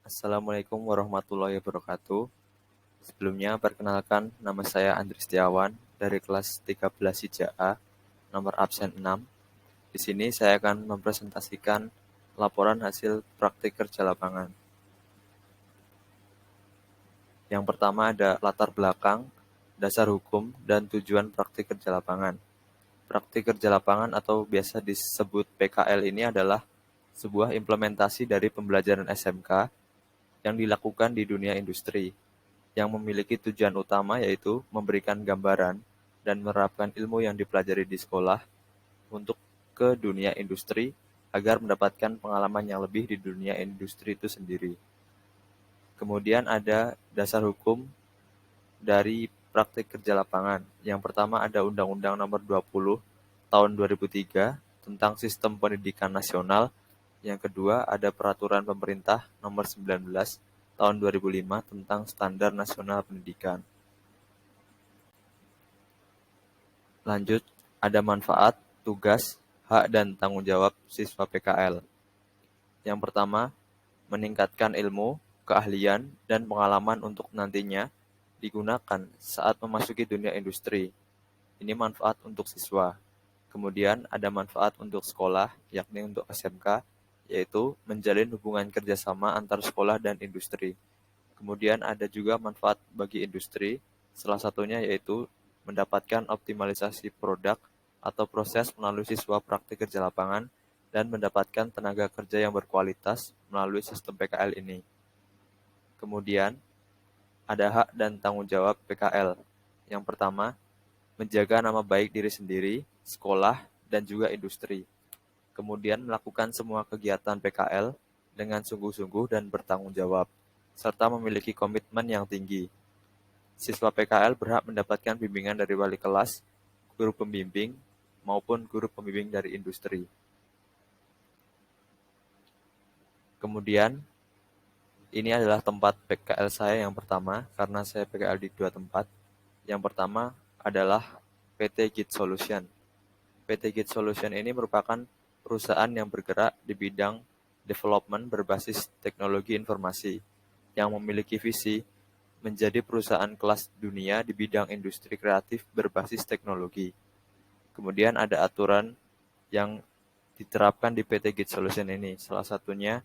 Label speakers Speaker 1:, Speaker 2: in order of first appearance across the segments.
Speaker 1: Assalamualaikum warahmatullahi wabarakatuh. Sebelumnya, perkenalkan nama saya Andri Setiawan dari kelas 13 IJA, nomor absen 6. Di sini saya akan mempresentasikan laporan hasil praktik kerja lapangan. Yang pertama ada latar belakang, dasar hukum, dan tujuan praktik kerja lapangan. Praktik kerja lapangan atau biasa disebut PKL ini adalah sebuah implementasi dari pembelajaran SMK yang dilakukan di dunia industri, yang memiliki tujuan utama yaitu memberikan gambaran dan menerapkan ilmu yang dipelajari di sekolah untuk ke dunia industri agar mendapatkan pengalaman yang lebih di dunia industri itu sendiri. Kemudian ada dasar hukum dari praktik kerja lapangan. Yang pertama ada Undang-Undang Nomor 20 Tahun 2003 tentang Sistem Pendidikan Nasional. Yang kedua ada Peraturan Pemerintah Nomor 19 Tahun 2005 tentang Standar Nasional Pendidikan. Lanjut, ada manfaat, tugas, hak dan tanggung jawab siswa PKL. Yang pertama, meningkatkan ilmu, keahlian, dan pengalaman untuk nantinya digunakan saat memasuki dunia industri. Ini manfaat untuk siswa. Kemudian ada manfaat untuk sekolah, yakni untuk SMK, yaitu menjalin hubungan kerjasama antar sekolah dan industri. Kemudian ada juga manfaat bagi industri, salah satunya yaitu mendapatkan optimalisasi produk atau proses melalui siswa praktik kerja lapangan dan mendapatkan tenaga kerja yang berkualitas melalui sistem PKL ini. Kemudian, ada hak dan tanggung jawab PKL. Yang pertama, menjaga nama baik diri sendiri, sekolah, dan juga industri. Kemudian melakukan semua kegiatan PKL dengan sungguh-sungguh dan bertanggung jawab, serta memiliki komitmen yang tinggi. Siswa PKL berhak mendapatkan bimbingan dari wali kelas, guru pembimbing, maupun guru pembimbing dari industri. Kemudian, ini adalah tempat PKL saya yang pertama, karena saya PKL di dua tempat. Yang pertama adalah PT Git Solution. PT Git Solution ini merupakan perusahaan yang bergerak di bidang development berbasis teknologi informasi, yang memiliki visi menjadi perusahaan kelas dunia di bidang industri kreatif berbasis teknologi. Kemudian ada aturan yang diterapkan di PT Git Solution ini. Salah satunya,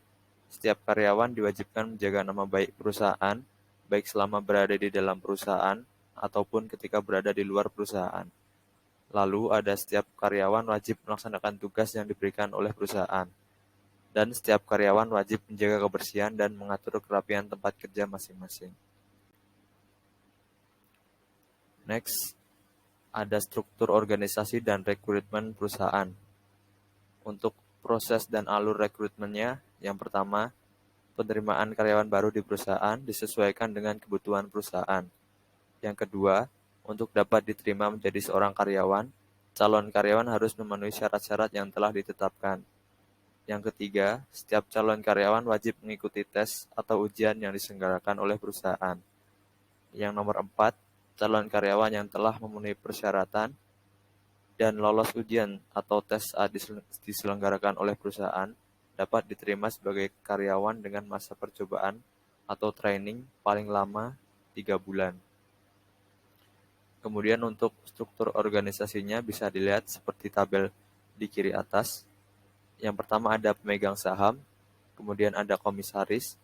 Speaker 1: setiap karyawan diwajibkan menjaga nama baik perusahaan, baik selama berada di dalam perusahaan ataupun ketika berada di luar perusahaan. Lalu ada setiap karyawan wajib melaksanakan tugas yang diberikan oleh perusahaan. Dan setiap karyawan wajib menjaga kebersihan dan mengatur kerapian tempat kerja masing-masing. Next, ada struktur organisasi dan rekrutmen perusahaan. Untuk proses dan alur rekrutmennya, yang pertama, penerimaan karyawan baru di perusahaan disesuaikan dengan kebutuhan perusahaan. Yang kedua, untuk dapat diterima menjadi seorang karyawan, calon karyawan harus memenuhi syarat-syarat yang telah ditetapkan. Yang ketiga, setiap calon karyawan wajib mengikuti tes atau ujian yang diselenggarakan oleh perusahaan. Yang nomor 4, calon karyawan yang telah memenuhi persyaratan dan lolos ujian atau tes saat diselenggarakan oleh perusahaan dapat diterima sebagai karyawan dengan masa percobaan atau training paling lama 3 bulan. Kemudian untuk struktur organisasinya bisa dilihat seperti tabel di kiri atas. Yang pertama ada pemegang saham, kemudian ada komisaris,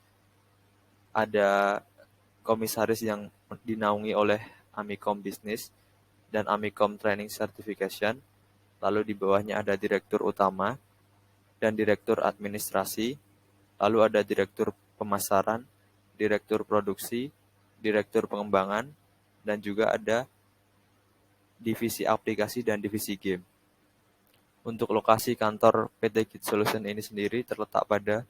Speaker 1: ada komisaris yang dinaungi oleh Amikom Business dan Amikom Training Certification. Lalu di bawahnya ada direktur utama dan direktur administrasi, lalu ada direktur pemasaran, direktur produksi, direktur pengembangan, dan juga ada divisi aplikasi dan divisi game. Untuk lokasi kantor PT Git Solution ini sendiri terletak pada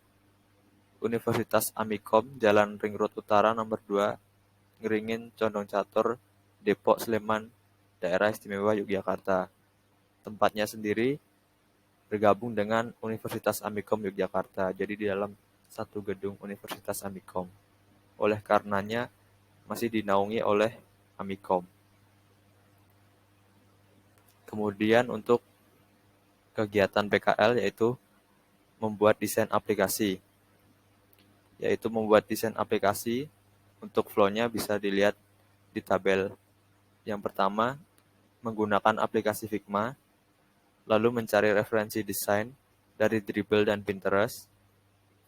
Speaker 1: Universitas Amikom, Jalan Ring Road Utara nomor 2, Ngeringin, Condong Catur, Depok, Sleman, Daerah Istimewa Yogyakarta. Tempatnya sendiri bergabung dengan Universitas Amikom Yogyakarta, jadi di dalam satu gedung Universitas Amikom. Oleh karenanya masih dinaungi oleh Amikom. Kemudian untuk kegiatan PKL yaitu membuat desain aplikasi. yaitu membuat desain aplikasi. Untuk flow-nya bisa dilihat di tabel. Yang pertama, menggunakan aplikasi Figma, lalu mencari referensi desain dari Dribbble dan Pinterest,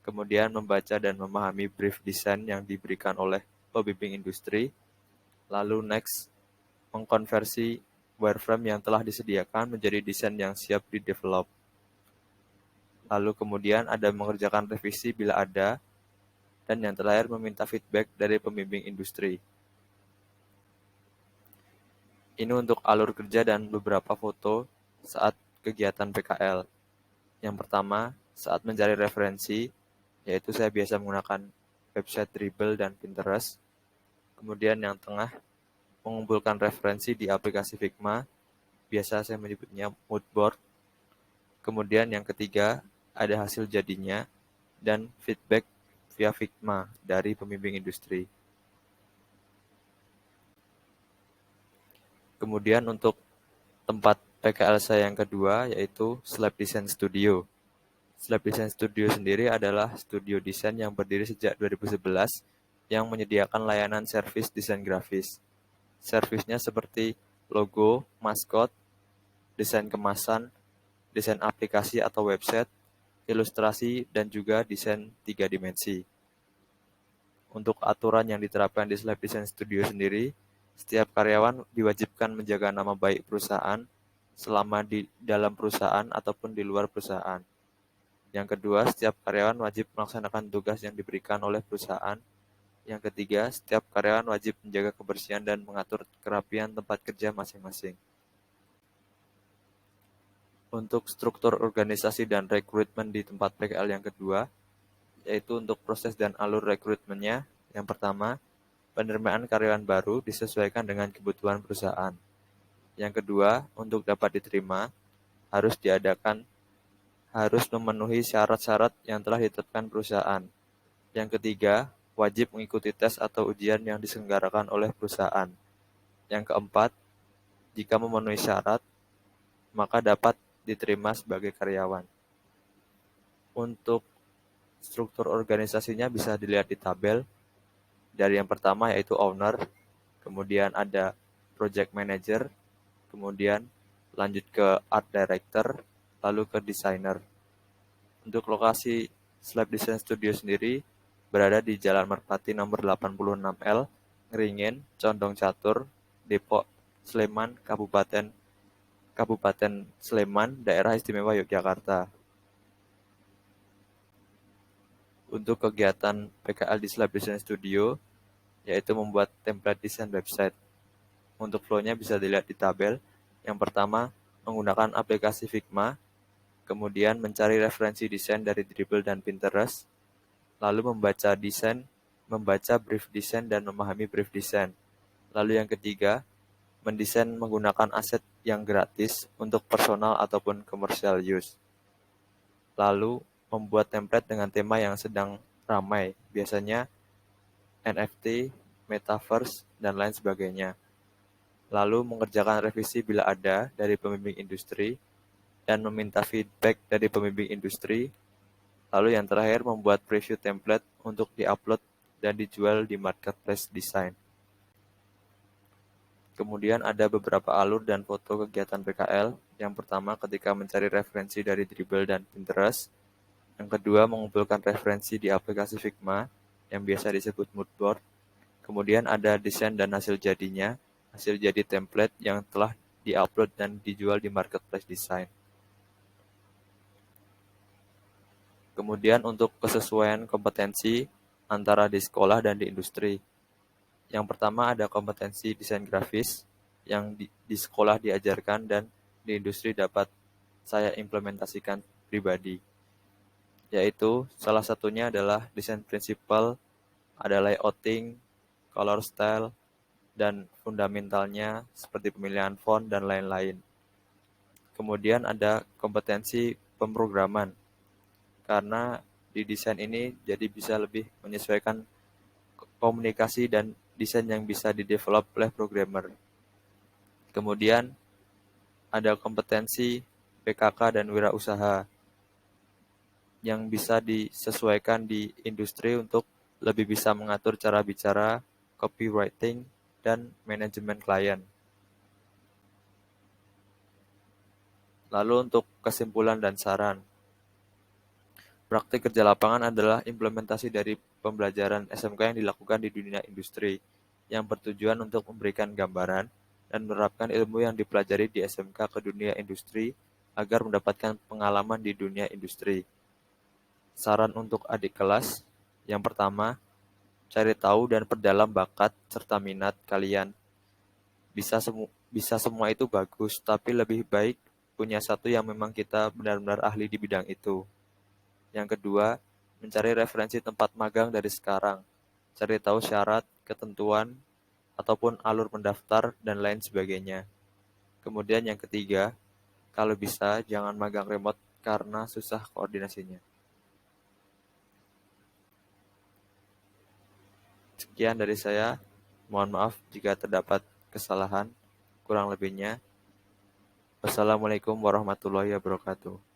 Speaker 1: kemudian membaca dan memahami brief desain yang diberikan oleh pembimbing industri, lalu next, mengkonversi wireframe yang telah disediakan menjadi desain yang siap di-develop. Lalu kemudian ada mengerjakan revisi bila ada, dan yang terakhir meminta feedback dari pembimbing industri. Ini untuk alur kerja dan beberapa foto saat kegiatan PKL. Yang pertama, saat mencari referensi, yaitu saya biasa menggunakan website Dribbble dan Pinterest. Kemudian yang tengah, mengumpulkan referensi di aplikasi Figma, biasa saya menyebutnya mood board. Kemudian yang ketiga, ada hasil jadinya dan feedback via Figma dari pembimbing industri. Kemudian untuk tempat PKL saya yang kedua, yaitu Slab Design Studio. Slab Design Studio sendiri adalah studio desain yang berdiri sejak 2011 yang menyediakan layanan servis desain grafis. Servisnya seperti logo, maskot, desain kemasan, desain aplikasi atau website, ilustrasi, dan juga desain 3 dimensi. Untuk aturan yang diterapkan di Slab Design Studio sendiri, setiap karyawan diwajibkan menjaga nama baik perusahaan selama di dalam perusahaan ataupun di luar perusahaan. Yang kedua, setiap karyawan wajib melaksanakan tugas yang diberikan oleh perusahaan. Yang ketiga, setiap karyawan wajib menjaga kebersihan dan mengatur kerapian tempat kerja masing-masing. Untuk struktur organisasi dan rekrutmen di tempat PKL yang kedua, yaitu untuk proses dan alur rekrutmennya. Yang pertama, penerimaan karyawan baru disesuaikan dengan kebutuhan perusahaan. Yang kedua, untuk dapat diterima, harus memenuhi syarat-syarat yang telah ditetapkan perusahaan. Yang ketiga, wajib mengikuti tes atau ujian yang diselenggarakan oleh perusahaan. Yang keempat, jika memenuhi syarat, maka dapat diterima sebagai karyawan. Untuk struktur organisasinya bisa dilihat di tabel. Dari yang pertama yaitu owner, kemudian ada project manager, kemudian lanjut ke art director, lalu ke designer. Untuk lokasi Slab Design Studio sendiri berada di Jalan Merpati nomor 86L, Ngeringin, Condong Catur, Depok, Sleman, Kabupaten Sleman, Daerah Istimewa Yogyakarta. Untuk kegiatan PKL di Slab Design Studio, yaitu membuat template desain website. Untuk flow-nya bisa dilihat di tabel. Yang pertama, menggunakan aplikasi Figma, kemudian mencari referensi desain dari Dribbble dan Pinterest, lalu membaca brief desain dan memahami brief desain. Lalu yang ketiga, mendesain menggunakan aset yang gratis untuk personal ataupun commercial use. Lalu, membuat template dengan tema yang sedang ramai, biasanya NFT, Metaverse, dan lain sebagainya. Lalu mengerjakan revisi bila ada dari pembimbing industri, dan meminta feedback dari pembimbing industri. Lalu yang terakhir membuat preview template untuk di-upload dan dijual di marketplace desain. Kemudian ada beberapa alur dan foto kegiatan PKL. Yang pertama ketika mencari referensi dari Dribbble dan Pinterest. Yang kedua, mengumpulkan referensi di aplikasi Figma, yang biasa disebut mood board. Kemudian ada desain dan hasil jadinya, hasil jadi template yang telah di-upload dan dijual di marketplace design. Kemudian untuk kesesuaian kompetensi antara di sekolah dan di industri. Yang pertama ada kompetensi desain grafis, yang di sekolah diajarkan dan di industri dapat saya implementasikan pribadi. Yaitu salah satunya adalah desain prinsipal, ada layouting, color style, dan fundamentalnya seperti pemilihan font dan lain-lain. Kemudian ada kompetensi pemrograman, karena di desain ini jadi bisa lebih menyesuaikan komunikasi dan desain yang bisa di-develop oleh programmer. Kemudian ada kompetensi PKK dan wirausaha. yang bisa disesuaikan di industri untuk lebih bisa mengatur cara bicara, copywriting, dan manajemen klien. Lalu untuk kesimpulan dan saran, praktik kerja lapangan adalah implementasi dari pembelajaran SMK yang dilakukan di dunia industri, yang bertujuan untuk memberikan gambaran dan menerapkan ilmu yang dipelajari di SMK ke dunia industri agar mendapatkan pengalaman di dunia industri. Saran untuk adik kelas, yang pertama, cari tahu dan perdalam bakat serta minat kalian. Bisa semua itu bagus, tapi lebih baik punya satu yang memang kita benar-benar ahli di bidang itu. Yang kedua, mencari referensi tempat magang dari sekarang. Cari tahu syarat, ketentuan, ataupun alur mendaftar, dan lain sebagainya. Kemudian yang ketiga, kalau bisa jangan magang remote karena susah koordinasinya. Sekian dari saya. Mohon maaf jika terdapat kesalahan. Kurang lebihnya. Wassalamualaikum warahmatullahi wabarakatuh.